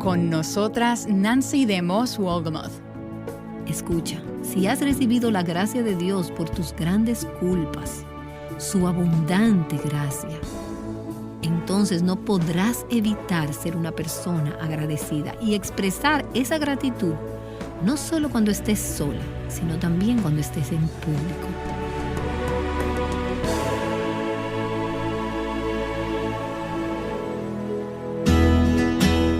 Con nosotras, Nancy DeMoss Wolgemuth. Escucha, si has recibido la gracia de Dios por tus grandes culpas, su abundante gracia, entonces no podrás evitar ser una persona agradecida y expresar esa gratitud no solo cuando estés sola, sino también cuando estés en público.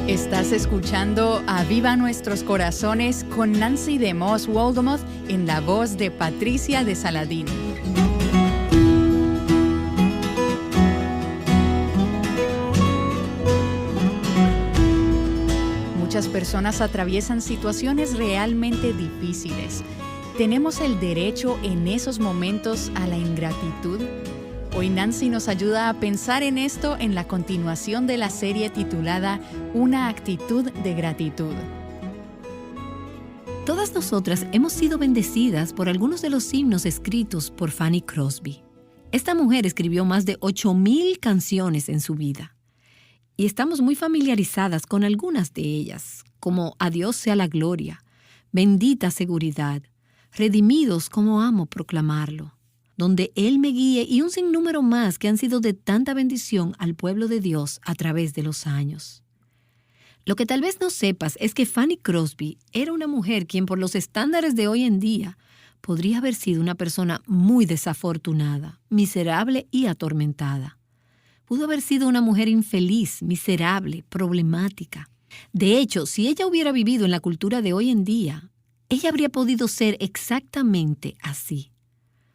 Estás escuchando Aviva Nuestros Corazones con Nancy DeMoss Wolgemuth en la voz de Patricia de Saladín. Muchas personas atraviesan situaciones realmente difíciles. ¿Tenemos el derecho en esos momentos a la ingratitud? Hoy Nancy nos ayuda a pensar en esto en la continuación de la serie titulada Una actitud de gratitud. Todas nosotras hemos sido bendecidas por algunos de los himnos escritos por Fanny Crosby. Esta mujer escribió más de 8,000 canciones en su vida. Y estamos muy familiarizadas con algunas de ellas, como A Dios sea la gloria, Bendita seguridad, Redimidos como amo proclamarlo, Donde Él me guíe y un sinnúmero más que han sido de tanta bendición al pueblo de Dios a través de los años. Lo que tal vez no sepas es que Fanny Crosby era una mujer quien por los estándares de hoy en día podría haber sido una persona muy desafortunada, miserable y atormentada. Pudo haber sido una mujer infeliz, miserable, problemática. De hecho, si ella hubiera vivido en la cultura de hoy en día, ella habría podido ser exactamente así.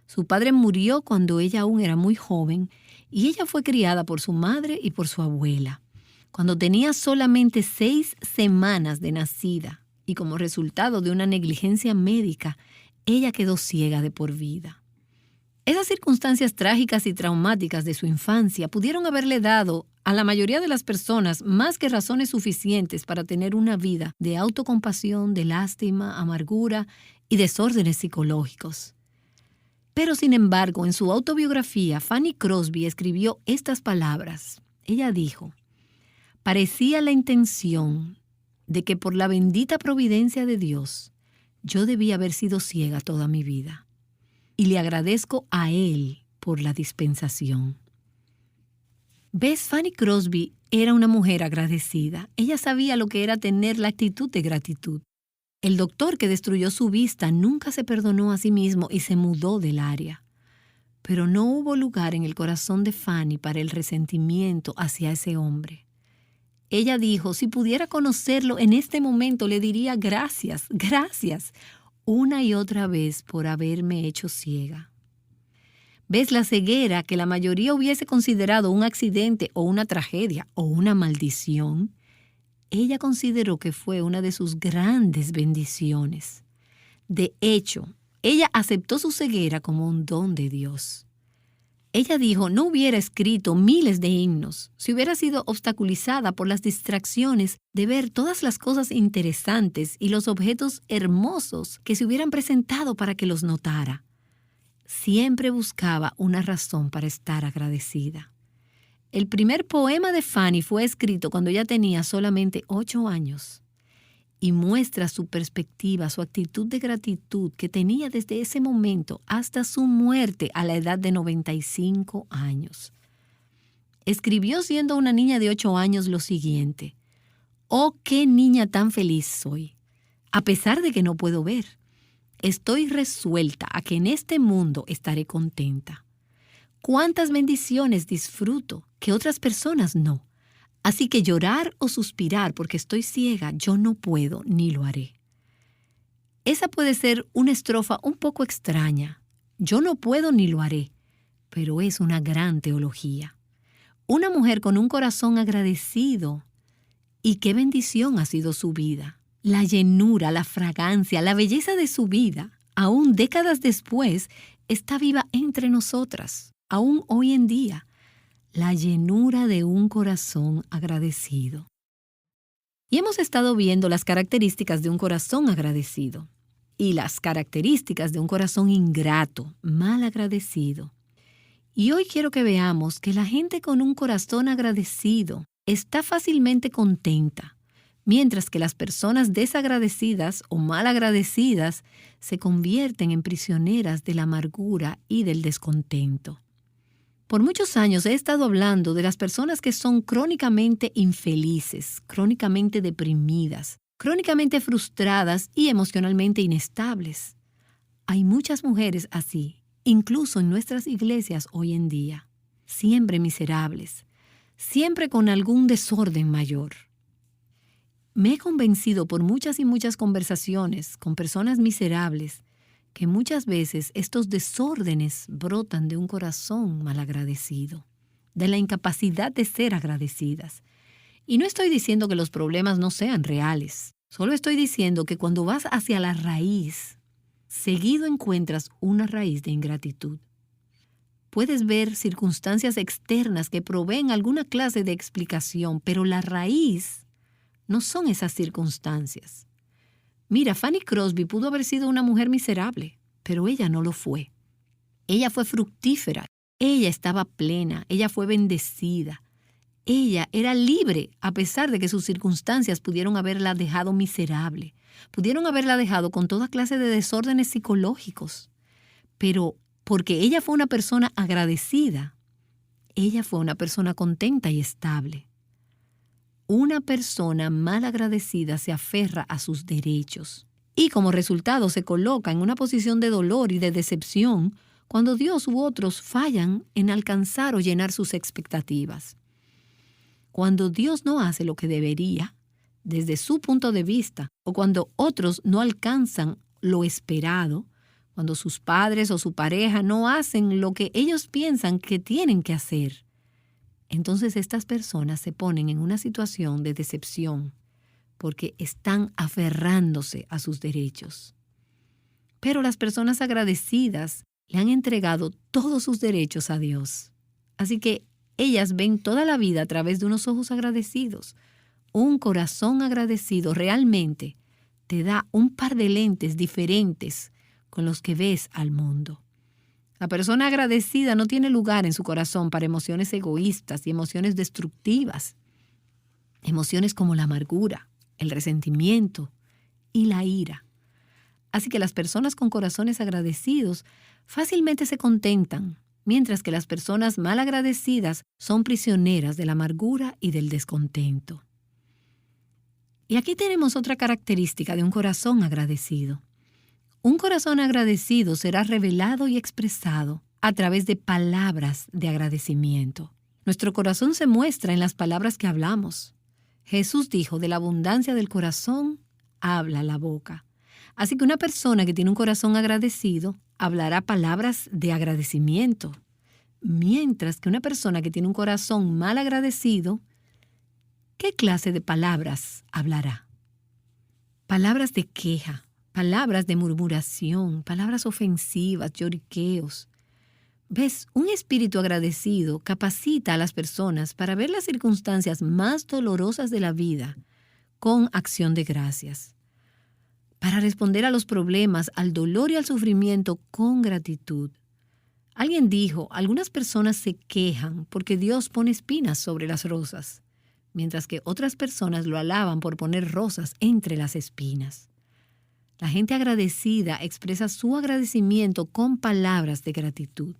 Su padre murió cuando ella aún era muy joven y ella fue criada por su madre y por su abuela. Cuando tenía solamente 6 semanas de nacida y como resultado de una negligencia médica, ella quedó ciega de por vida. Esas circunstancias trágicas y traumáticas de su infancia pudieron haberle dado a la mayoría de las personas más que razones suficientes para tener una vida de autocompasión, de lástima, amargura y desórdenes psicológicos. Pero, sin embargo, en su autobiografía, Fanny Crosby escribió estas palabras. Ella dijo: «Parecía la intención de que por la bendita providencia de Dios, yo debía haber sido ciega toda mi vida. Y le agradezco a Él por la dispensación». ¿Ves? Fanny Crosby era una mujer agradecida. Ella sabía lo que era tener la actitud de gratitud. El doctor que destruyó su vista nunca se perdonó a sí mismo y se mudó del área. Pero no hubo lugar en el corazón de Fanny para el resentimiento hacia ese hombre. Ella dijo, si pudiera conocerlo en este momento le diría gracias, gracias, una y otra vez por haberme hecho ciega. ¿Ves? La ceguera que la mayoría hubiese considerado un accidente o una tragedia o una maldición, ella consideró que fue una de sus grandes bendiciones. De hecho, ella aceptó su ceguera como un don de Dios. Ella dijo, no hubiera escrito miles de himnos si hubiera sido obstaculizada por las distracciones de ver todas las cosas interesantes y los objetos hermosos que se hubieran presentado para que los notara. Siempre buscaba una razón para estar agradecida. El primer poema de Fanny fue escrito cuando ella tenía solamente 8 años y muestra su perspectiva, su actitud de gratitud que tenía desde ese momento hasta su muerte a la edad de 95 años. Escribió siendo una niña de 8 años lo siguiente: «Oh, qué niña tan feliz soy, a pesar de que no puedo ver. Estoy resuelta a que en este mundo estaré contenta. Cuántas bendiciones disfruto que otras personas no. Así que llorar o suspirar porque estoy ciega, yo no puedo ni lo haré». Esa puede ser una estrofa un poco extraña. Yo no puedo ni lo haré, pero es una gran teología. Una mujer con un corazón agradecido. Y qué bendición ha sido su vida. La llenura, la fragancia, la belleza de su vida, aún décadas después, está viva entre nosotras, aún hoy en día. La llenura de un corazón agradecido. Y hemos estado viendo las características de un corazón agradecido y las características de un corazón ingrato, mal agradecido. Y hoy quiero que veamos que la gente con un corazón agradecido está fácilmente contenta, mientras que las personas desagradecidas o malagradecidas se convierten en prisioneras de la amargura y del descontento. Por muchos años he estado hablando de las personas que son crónicamente infelices, crónicamente deprimidas, crónicamente frustradas y emocionalmente inestables. Hay muchas mujeres así, incluso en nuestras iglesias hoy en día, siempre miserables, siempre con algún desorden mayor. Me he convencido por muchas y muchas conversaciones con personas miserables que muchas veces estos desórdenes brotan de un corazón malagradecido, de la incapacidad de ser agradecidas. Y no estoy diciendo que los problemas no sean reales, solo estoy diciendo que cuando vas hacia la raíz, seguido encuentras una raíz de ingratitud. Puedes ver circunstancias externas que proveen alguna clase de explicación, pero la raíz no son esas circunstancias. Mira, Fanny Crosby pudo haber sido una mujer miserable, pero ella no lo fue. Ella fue fructífera, ella estaba plena, ella fue bendecida. Ella era libre a pesar de que sus circunstancias pudieron haberla dejado miserable, pudieron haberla dejado con toda clase de desórdenes psicológicos. Pero porque ella fue una persona agradecida, ella fue una persona contenta y estable. Una persona mal agradecida se aferra a sus derechos y como resultado se coloca en una posición de dolor y de decepción cuando Dios u otros fallan en alcanzar o llenar sus expectativas. Cuando Dios no hace lo que debería, desde su punto de vista, o cuando otros no alcanzan lo esperado, cuando sus padres o su pareja no hacen lo que ellos piensan que tienen que hacer, entonces estas personas se ponen en una situación de decepción porque están aferrándose a sus derechos. Pero las personas agradecidas le han entregado todos sus derechos a Dios. Así que ellas ven toda la vida a través de unos ojos agradecidos. Un corazón agradecido realmente te da un par de lentes diferentes con los que ves al mundo. La persona agradecida no tiene lugar en su corazón para emociones egoístas y emociones destructivas. Emociones como la amargura, el resentimiento y la ira. Así que las personas con corazones agradecidos fácilmente se contentan, mientras que las personas mal agradecidas son prisioneras de la amargura y del descontento. Y aquí tenemos otra característica de un corazón agradecido. Un corazón agradecido será revelado y expresado a través de palabras de agradecimiento. Nuestro corazón se muestra en las palabras que hablamos. Jesús dijo, de la abundancia del corazón habla la boca. Así que una persona que tiene un corazón agradecido hablará palabras de agradecimiento, mientras que una persona que tiene un corazón mal agradecido, ¿qué clase de palabras hablará? Palabras de queja, palabras de murmuración, palabras ofensivas, lloriqueos. ¿Ves? Un espíritu agradecido capacita a las personas para ver las circunstancias más dolorosas de la vida con acción de gracias, para responder a los problemas, al dolor y al sufrimiento con gratitud. Alguien dijo, algunas personas se quejan porque Dios pone espinas sobre las rosas, mientras que otras personas lo alaban por poner rosas entre las espinas. La gente agradecida expresa su agradecimiento con palabras de gratitud.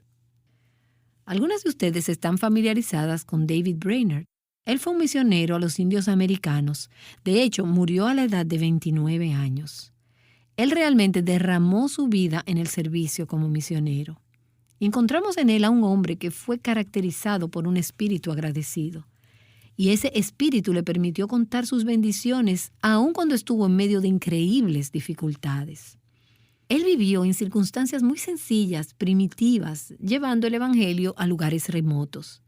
Algunas de ustedes están familiarizadas con David Brainerd. Él fue un misionero a los indios americanos. De hecho, murió a la edad de 29 años. Él realmente derramó su vida en el servicio como misionero. Encontramos en él a un hombre que fue caracterizado por un espíritu agradecido. Y ese espíritu le permitió contar sus bendiciones aun cuando estuvo en medio de increíbles dificultades. Él vivió en circunstancias muy sencillas, primitivas, llevando el evangelio a lugares remotos.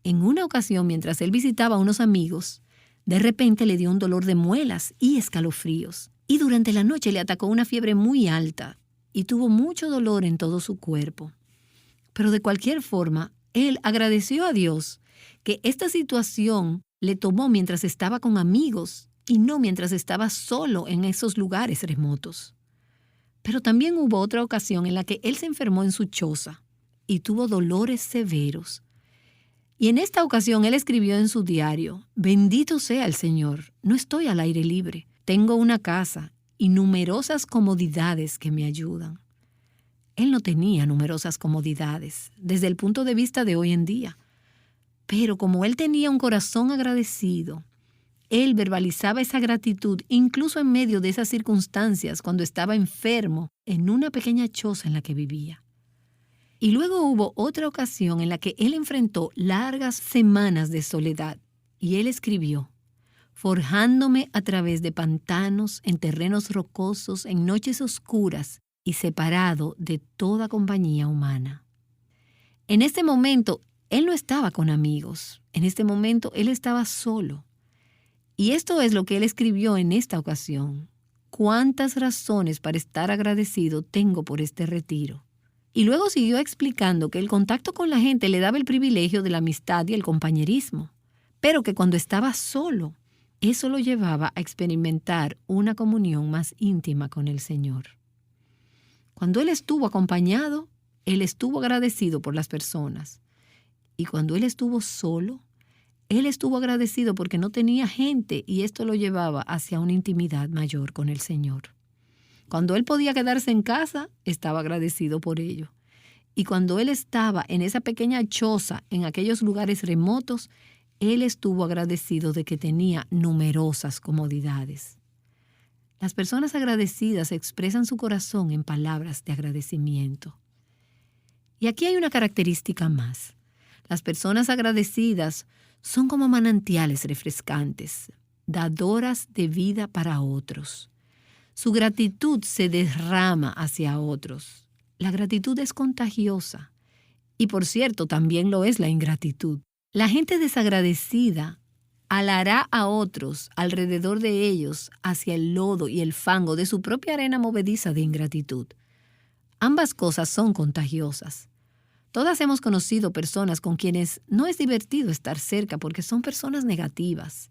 En una ocasión, mientras él visitaba a unos amigos, de repente le dio un dolor de muelas y escalofríos. Y durante la noche le atacó una fiebre muy alta y tuvo mucho dolor en todo su cuerpo. Pero de cualquier forma, él agradeció a Dios que esta situación le tomó mientras estaba con amigos y no mientras estaba solo en esos lugares remotos. Pero también hubo otra ocasión en la que él se enfermó en su choza y tuvo dolores severos. Y en esta ocasión él escribió en su diario: bendito sea el Señor, no estoy al aire libre, tengo una casa y numerosas comodidades que me ayudan. Él no tenía numerosas comodidades desde el punto de vista de hoy en día, pero como él tenía un corazón agradecido, él verbalizaba esa gratitud incluso en medio de esas circunstancias cuando estaba enfermo en una pequeña choza en la que vivía. Y luego hubo otra ocasión en la que él enfrentó largas semanas de soledad y él escribió: forjándome a través de pantanos, en terrenos rocosos, en noches oscuras y separado de toda compañía humana. En este momento, él no estaba con amigos. En este momento, él estaba solo. Y esto es lo que él escribió en esta ocasión: cuántas razones para estar agradecido tengo por este retiro. Y luego siguió explicando que el contacto con la gente le daba el privilegio de la amistad y el compañerismo, pero que cuando estaba solo, eso lo llevaba a experimentar una comunión más íntima con el Señor. Cuando él estuvo acompañado, él estuvo agradecido por las personas. Y cuando él estuvo solo, él estuvo agradecido porque no tenía gente y esto lo llevaba hacia una intimidad mayor con el Señor. Cuando él podía quedarse en casa, estaba agradecido por ello. Y cuando él estaba en esa pequeña choza, en aquellos lugares remotos, él estuvo agradecido de que tenía numerosas comodidades. Las personas agradecidas expresan su corazón en palabras de agradecimiento. Y aquí hay una característica más. Las personas agradecidas son como manantiales refrescantes, dadoras de vida para otros. Su gratitud se derrama hacia otros. La gratitud es contagiosa. Y por cierto, también lo es la ingratitud. La gente desagradecida alará a otros alrededor de ellos hacia el lodo y el fango de su propia arena movediza de ingratitud. Ambas cosas son contagiosas. Todas hemos conocido personas con quienes no es divertido estar cerca porque son personas negativas.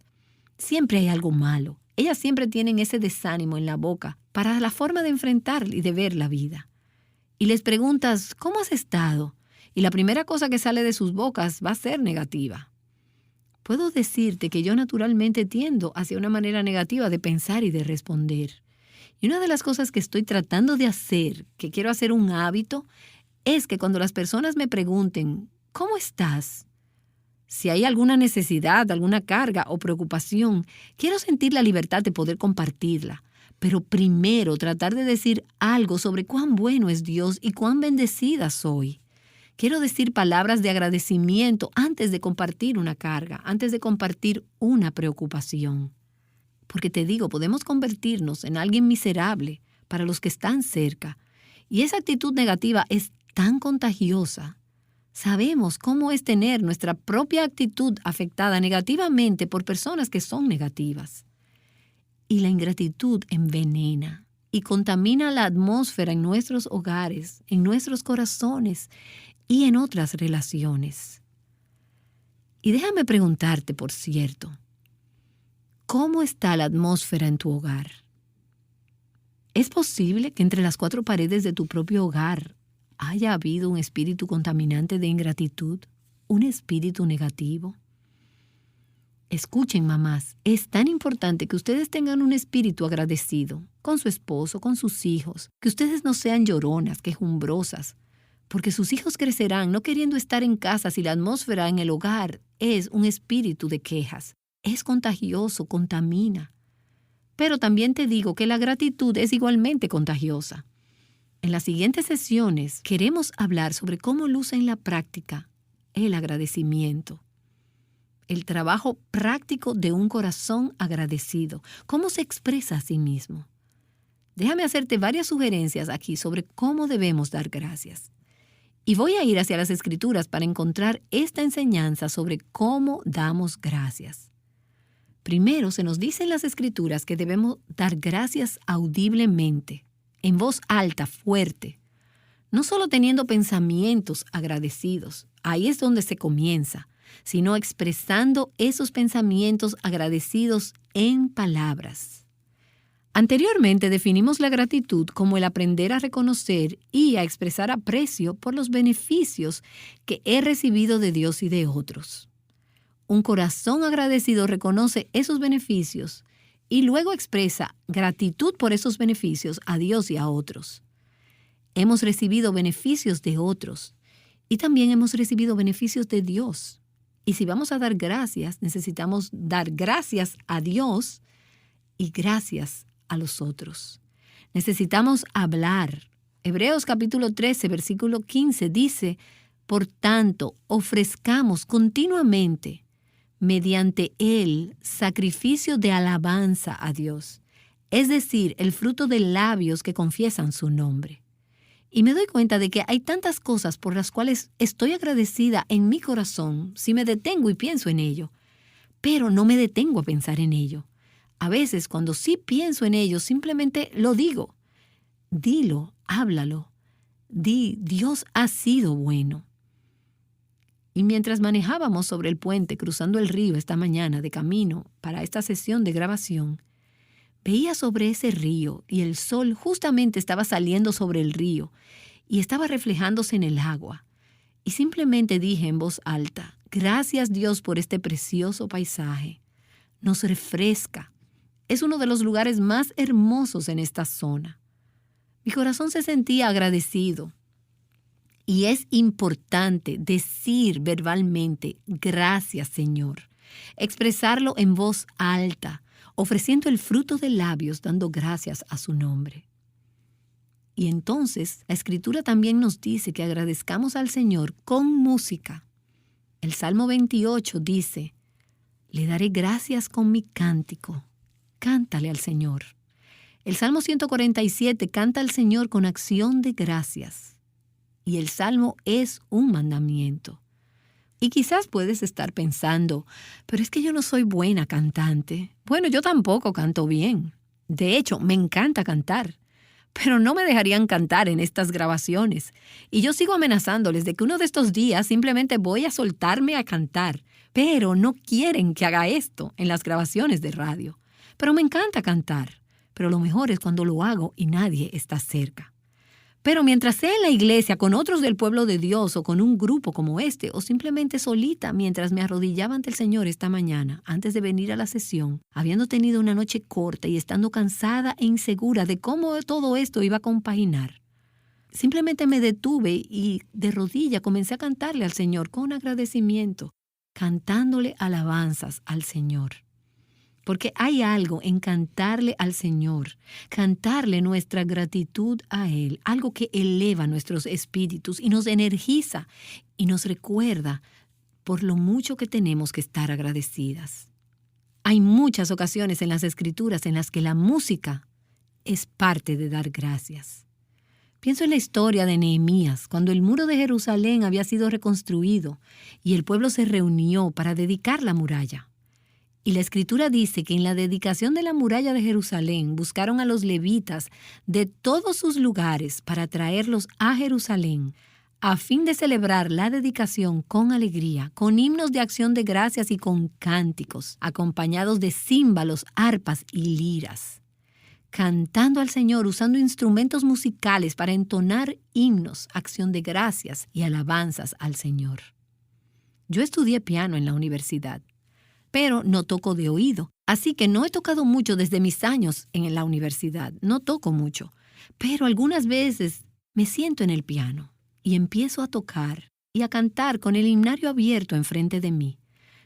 Siempre hay algo malo. Ellas siempre tienen ese desánimo en la boca para la forma de enfrentar y de ver la vida. Y les preguntas: ¿cómo has estado? Y la primera cosa que sale de sus bocas va a ser negativa. Puedo decirte que yo naturalmente tiendo hacia una manera negativa de pensar y de responder. Y una de las cosas que estoy tratando de hacer, que quiero hacer un hábito, es que cuando las personas me pregunten: ¿cómo estás? Si hay alguna necesidad, alguna carga o preocupación, quiero sentir la libertad de poder compartirla. Pero primero tratar de decir algo sobre cuán bueno es Dios y cuán bendecida soy. Quiero decir palabras de agradecimiento antes de compartir una carga, antes de compartir una preocupación. Porque te digo, podemos convertirnos en alguien miserable para los que están cerca. Y esa actitud negativa es tan contagiosa. Sabemos cómo es tener nuestra propia actitud afectada negativamente por personas que son negativas. Y la ingratitud envenena y contamina la atmósfera en nuestros hogares, en nuestros corazones y en otras relaciones. Y déjame preguntarte, por cierto, ¿cómo está la atmósfera en tu hogar? ¿Es posible que entre las cuatro paredes de tu propio hogar haya habido un espíritu contaminante de ingratitud, un espíritu negativo? Escuchen, mamás, es tan importante que ustedes tengan un espíritu agradecido con su esposo, con sus hijos, que ustedes no sean lloronas, quejumbrosas, porque sus hijos crecerán no queriendo estar en casa si la atmósfera en el hogar es un espíritu de quejas. Es contagioso, contamina. Pero también te digo que la gratitud es igualmente contagiosa. En las siguientes sesiones queremos hablar sobre cómo luce en la práctica el agradecimiento. El trabajo práctico de un corazón agradecido. Cómo se expresa a sí mismo. Déjame hacerte varias sugerencias aquí sobre cómo debemos dar gracias. Y voy a ir hacia las Escrituras para encontrar esta enseñanza sobre cómo damos gracias. Primero, se nos dice en las Escrituras que debemos dar gracias audiblemente, en voz alta, fuerte. No solo teniendo pensamientos agradecidos, ahí es donde se comienza, sino expresando esos pensamientos agradecidos en palabras. Anteriormente definimos la gratitud como el aprender a reconocer y a expresar aprecio por los beneficios que he recibido de Dios y de otros. Un corazón agradecido reconoce esos beneficios y luego expresa gratitud por esos beneficios a Dios y a otros. Hemos recibido beneficios de otros y también hemos recibido beneficios de Dios. Y si vamos a dar gracias, necesitamos dar gracias a Dios y gracias a los otros. Necesitamos hablar. Hebreos capítulo 13, versículo 15 dice, por tanto, ofrezcamos continuamente mediante él sacrificio de alabanza a Dios, es decir, el fruto de labios que confiesan su nombre. Y me doy cuenta de que hay tantas cosas por las cuales estoy agradecida en mi corazón si me detengo y pienso en ello, pero no me detengo a pensar en ello. A veces, cuando sí pienso en ello, simplemente lo digo. Dilo, háblalo. Di, Dios ha sido bueno. Y mientras manejábamos sobre el puente cruzando el río esta mañana de camino para esta sesión de grabación, veía sobre ese río y el sol justamente estaba saliendo sobre el río y estaba reflejándose en el agua. Y simplemente dije en voz alta, gracias Dios por este precioso paisaje. Nos refresca. Es uno de los lugares más hermosos en esta zona. Mi corazón se sentía agradecido. Y es importante decir verbalmente, gracias Señor. Expresarlo en voz alta, ofreciendo el fruto de labios, dando gracias a su nombre. Y entonces, la Escritura también nos dice que agradezcamos al Señor con música. El Salmo 28 dice, le daré gracias con mi cántico. Cántale al Señor. El Salmo 147 canta al Señor con acción de gracias. Y el Salmo es un mandamiento. Y quizás puedes estar pensando, pero es que yo no soy buena cantante. Bueno, yo tampoco canto bien. De hecho, me encanta cantar. Pero no me dejarían cantar en estas grabaciones. Y yo sigo amenazándoles de que uno de estos días simplemente voy a soltarme a cantar. Pero no quieren que haga esto en las grabaciones de radio. Pero me encanta cantar. Pero lo mejor es cuando lo hago y nadie está cerca. Pero mientras sea en la iglesia, con otros del pueblo de Dios o con un grupo como este, o simplemente solita mientras me arrodillaba ante el Señor esta mañana, antes de venir a la sesión, habiendo tenido una noche corta y estando cansada e insegura de cómo todo esto iba a compaginar, simplemente me detuve y de rodilla comencé a cantarle al Señor con agradecimiento, cantándole alabanzas al Señor. Porque hay algo en cantarle al Señor, cantarle nuestra gratitud a Él, algo que eleva nuestros espíritus y nos energiza y nos recuerda por lo mucho que tenemos que estar agradecidas. Hay muchas ocasiones en las Escrituras en las que la música es parte de dar gracias. Pienso en la historia de Nehemías, cuando el muro de Jerusalén había sido reconstruido y el pueblo se reunió para dedicar la muralla. Y la Escritura dice que en la dedicación de la muralla de Jerusalén buscaron a los levitas de todos sus lugares para traerlos a Jerusalén a fin de celebrar la dedicación con alegría, con himnos de acción de gracias y con cánticos, acompañados de címbalos, arpas y liras, cantando al Señor usando instrumentos musicales para entonar himnos, acción de gracias y alabanzas al Señor. Yo estudié piano en la universidad, pero no toco de oído. Así que no he tocado mucho desde mis años en la universidad. No toco mucho. Pero algunas veces me siento en el piano y empiezo a tocar y a cantar con el himnario abierto enfrente de mí,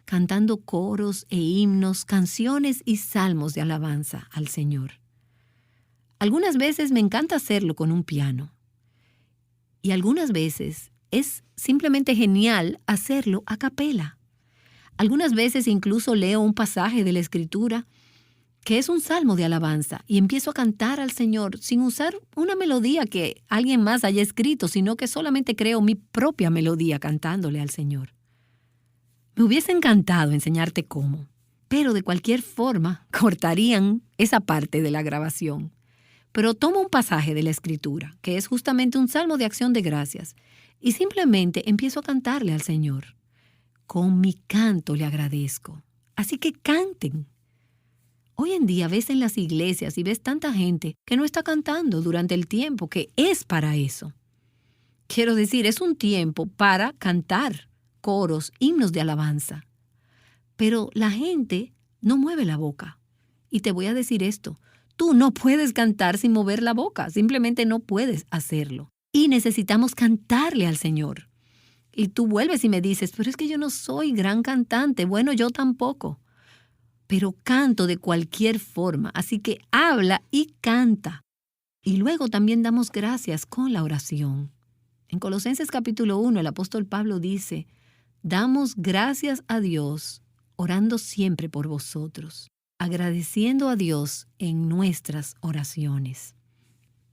cantando coros e himnos, canciones y salmos de alabanza al Señor. Algunas veces me encanta hacerlo con un piano. Y algunas veces es simplemente genial hacerlo a capela. Algunas veces incluso leo un pasaje de la Escritura que es un salmo de alabanza y empiezo a cantar al Señor sin usar una melodía que alguien más haya escrito, sino que solamente creo mi propia melodía cantándole al Señor. Me hubiese encantado enseñarte cómo, pero de cualquier forma cortarían esa parte de la grabación. Pero tomo un pasaje de la Escritura, que es justamente un salmo de acción de gracias, y simplemente empiezo a cantarle al Señor. Con mi canto le agradezco. Así que canten. Hoy en día ves en las iglesias y ves tanta gente que no está cantando durante el tiempo que es para eso. Quiero decir, es un tiempo para cantar coros, himnos de alabanza. Pero la gente no mueve la boca. Y te voy a decir esto, tú no puedes cantar sin mover la boca, simplemente no puedes hacerlo. Y necesitamos cantarle al Señor. Y tú vuelves y me dices, pero es que yo no soy gran cantante. Bueno, yo tampoco. Pero canto de cualquier forma, así que habla y canta. Y luego también damos gracias con la oración. En Colosenses capítulo 1, el apóstol Pablo dice, damos gracias a Dios, orando siempre por vosotros, agradeciendo a Dios en nuestras oraciones.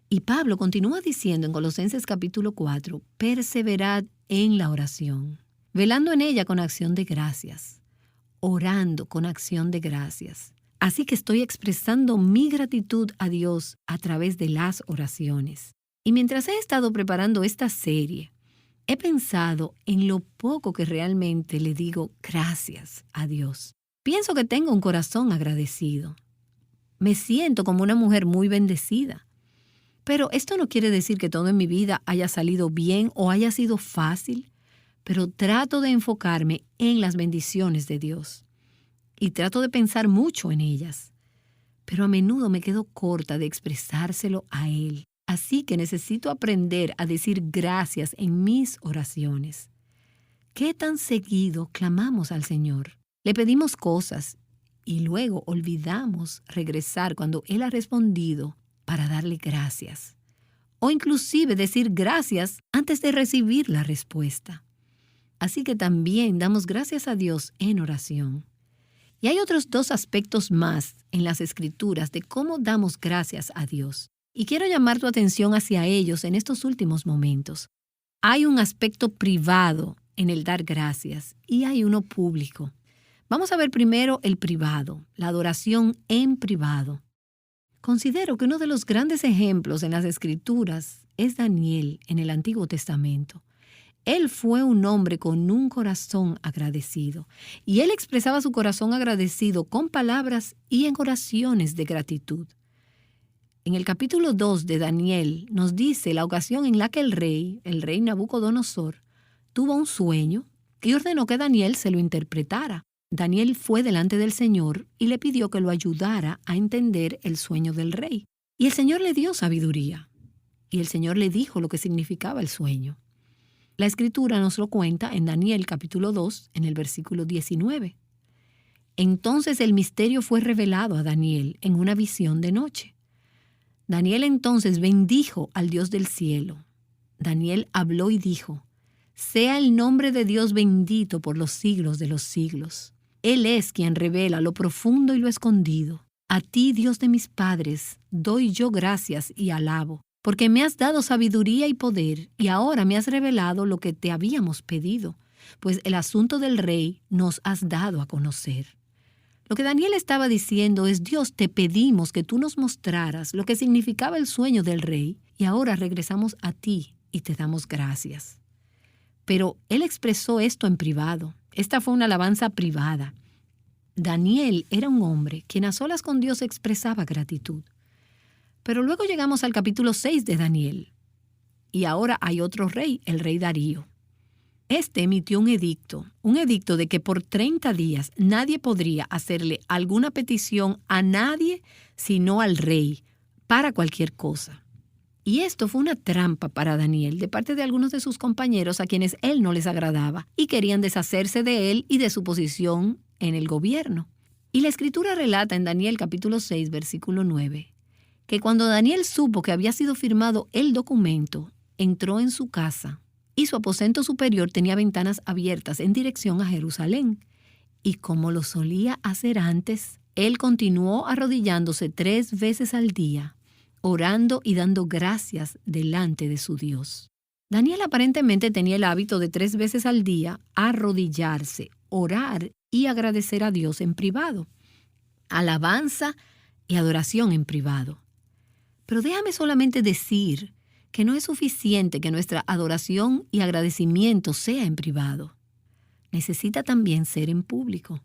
Y Pablo continúa diciendo en Colosenses capítulo 4, perseverad en la oración, velando en ella con acción de gracias, orando con acción de gracias. Así que estoy expresando mi gratitud a Dios a través de las oraciones. Y mientras he estado preparando esta serie, he pensado en lo poco que realmente le digo gracias a Dios. Pienso que tengo un corazón agradecido. Me siento como una mujer muy bendecida. Pero esto no quiere decir que todo en mi vida haya salido bien o haya sido fácil, pero trato de enfocarme en las bendiciones de Dios. Y trato de pensar mucho en ellas. Pero a menudo me quedo corta de expresárselo a Él. Así que necesito aprender a decir gracias en mis oraciones. ¿Qué tan seguido clamamos al Señor? Le pedimos cosas y luego olvidamos regresar cuando Él ha respondido para darle gracias. O inclusive decir gracias antes de recibir la respuesta. Así que también damos gracias a Dios en oración. Y hay otros 2 aspectos más en las Escrituras de cómo damos gracias a Dios. Y quiero llamar tu atención hacia ellos en estos últimos momentos. Hay un aspecto privado en el dar gracias y hay uno público. Vamos a ver primero el privado, la adoración en privado. Considero que uno de los grandes ejemplos en las Escrituras es Daniel en el Antiguo Testamento. Él fue un hombre con un corazón agradecido y él expresaba su corazón agradecido con palabras y en oraciones de gratitud. En el capítulo 2 de Daniel nos dice la ocasión en la que el rey Nabucodonosor, tuvo un sueño y ordenó que Daniel se lo interpretara. Daniel fue delante del Señor y le pidió que lo ayudara a entender el sueño del rey. Y el Señor le dio sabiduría. Y el Señor le dijo lo que significaba el sueño. La Escritura nos lo cuenta en Daniel capítulo 2, en el versículo 19. Entonces el misterio fue revelado a Daniel en una visión de noche. Daniel entonces bendijo al Dios del cielo. Daniel habló y dijo, sea el nombre de Dios bendito por los siglos de los siglos. Él es quien revela lo profundo y lo escondido. A ti, Dios de mis padres, doy yo gracias y alabo, porque me has dado sabiduría y poder, y ahora me has revelado lo que te habíamos pedido, pues el asunto del rey nos has dado a conocer. Lo que Daniel estaba diciendo es, Dios, te pedimos que tú nos mostraras lo que significaba el sueño del rey, y ahora regresamos a ti y te damos gracias. Pero él expresó esto en privado. Esta fue una alabanza privada. Daniel era un hombre quien a solas con Dios expresaba gratitud. Pero luego llegamos al capítulo 6 de Daniel. Y ahora hay otro rey, el rey Darío. Este emitió un edicto de que por 30 días nadie podría hacerle alguna petición a nadie sino al rey, para cualquier cosa. Y esto fue una trampa para Daniel de parte de algunos de sus compañeros a quienes él no les agradaba y querían deshacerse de él y de su posición en el gobierno. Y la Escritura relata en Daniel capítulo 6, versículo 9, que cuando Daniel supo que había sido firmado el documento, entró en su casa y su aposento superior tenía ventanas abiertas en dirección a Jerusalén. Y como lo solía hacer antes, él continuó arrodillándose 3 veces al día, orando y dando gracias delante de su Dios. Daniel aparentemente tenía el hábito de 3 veces al día arrodillarse, orar y agradecer a Dios en privado. Alabanza y adoración en privado. Pero déjame solamente decir que no es suficiente que nuestra adoración y agradecimiento sea en privado. Necesita también ser en público.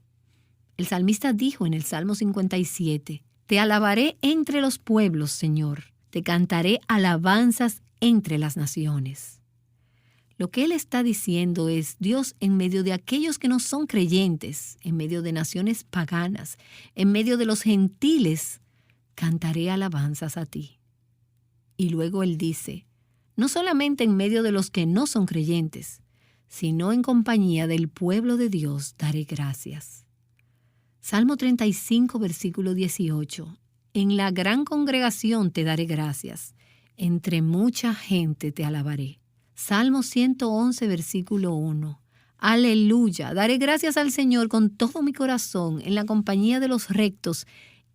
El salmista dijo en el Salmo 57, «Te alabaré entre los pueblos, Señor, te cantaré alabanzas entre las naciones». Lo que él está diciendo es, Dios, en medio de aquellos que no son creyentes, en medio de naciones paganas, en medio de los gentiles, cantaré alabanzas a ti. Y luego él dice, no solamente en medio de los que no son creyentes, sino en compañía del pueblo de Dios daré gracias. Salmo 35, versículo 18. En la gran congregación te daré gracias, entre mucha gente te alabaré. Salmo 111, versículo 1. Aleluya, daré gracias al Señor con todo mi corazón, en la compañía de los rectos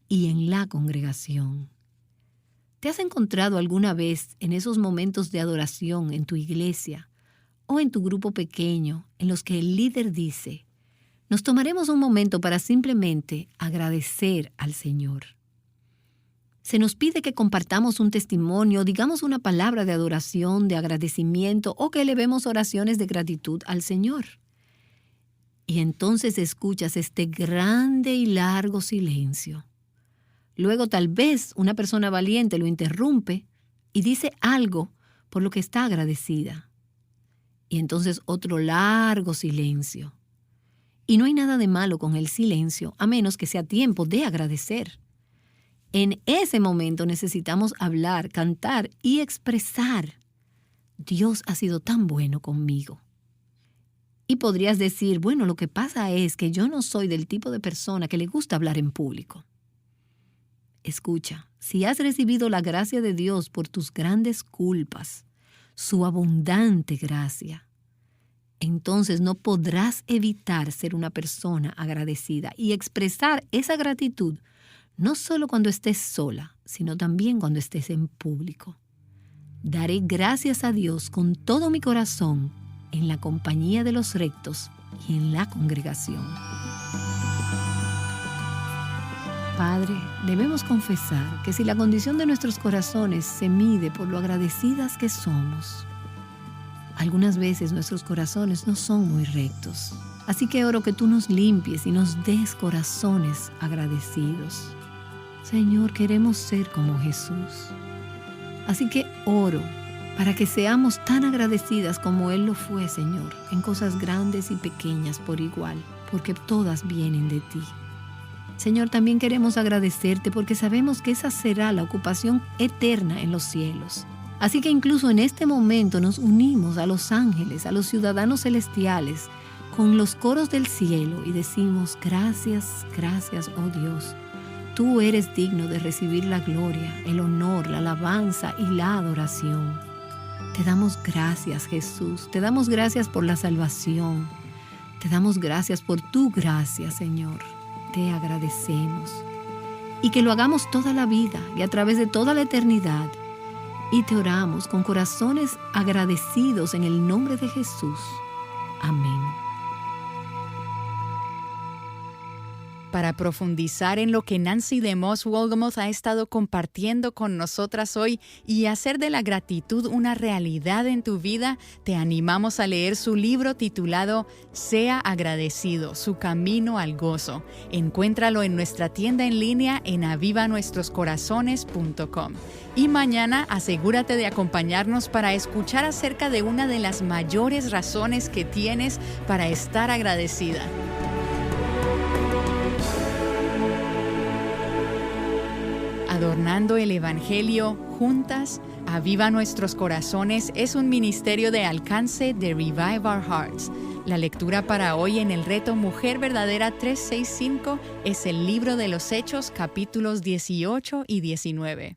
y en la congregación. ¿Te has encontrado alguna vez en esos momentos de adoración en tu iglesia o en tu grupo pequeño en los que el líder dice, nos tomaremos un momento para simplemente agradecer al Señor? Se nos pide que compartamos un testimonio, digamos una palabra de adoración, de agradecimiento o que elevemos oraciones de gratitud al Señor. Y entonces escuchas este grande y largo silencio. Luego tal vez una persona valiente lo interrumpe y dice algo por lo que está agradecida. Y entonces otro largo silencio. Y no hay nada de malo con el silencio, a menos que sea tiempo de agradecer. En ese momento necesitamos hablar, cantar y expresar. Dios ha sido tan bueno conmigo. Y podrías decir, bueno, lo que pasa es que yo no soy del tipo de persona que le gusta hablar en público. Escucha, si has recibido la gracia de Dios por tus grandes culpas, su abundante gracia, entonces no podrás evitar ser una persona agradecida y expresar esa gratitud no solo cuando estés sola, sino también cuando estés en público. Daré gracias a Dios con todo mi corazón en la compañía de los rectos y en la congregación. Padre, debemos confesar que si la condición de nuestros corazones se mide por lo agradecidas que somos, algunas veces nuestros corazones no son muy rectos. Así que oro que tú nos limpies y nos des corazones agradecidos. Señor, queremos ser como Jesús. Así que oro para que seamos tan agradecidas como Él lo fue, Señor, en cosas grandes y pequeñas por igual, porque todas vienen de ti. Señor, también queremos agradecerte porque sabemos que esa será la ocupación eterna en los cielos. Así que incluso en este momento nos unimos a los ángeles, a los ciudadanos celestiales, con los coros del cielo y decimos, gracias, gracias, oh Dios. Tú eres digno de recibir la gloria, el honor, la alabanza y la adoración. Te damos gracias, Jesús. Te damos gracias por la salvación. Te damos gracias por tu gracia, Señor. Te agradecemos. Y que lo hagamos toda la vida y a través de toda la eternidad. Y te oramos con corazones agradecidos en el nombre de Jesús. Amén. Para profundizar en lo que Nancy DeMoss Wolgemuth ha estado compartiendo con nosotras hoy y hacer de la gratitud una realidad en tu vida, te animamos a leer su libro titulado Sea agradecido, su camino al gozo. Encuéntralo en nuestra tienda en línea en avivanuestroscorazones.com. Y mañana asegúrate de acompañarnos para escuchar acerca de una de las mayores razones que tienes para estar agradecida. Adornando el Evangelio juntas, Aviva Nuestros Corazones es un ministerio de alcance de Revive Our Hearts. La lectura para hoy en el reto Mujer Verdadera 365 es el libro de los Hechos, capítulos 18 y 19.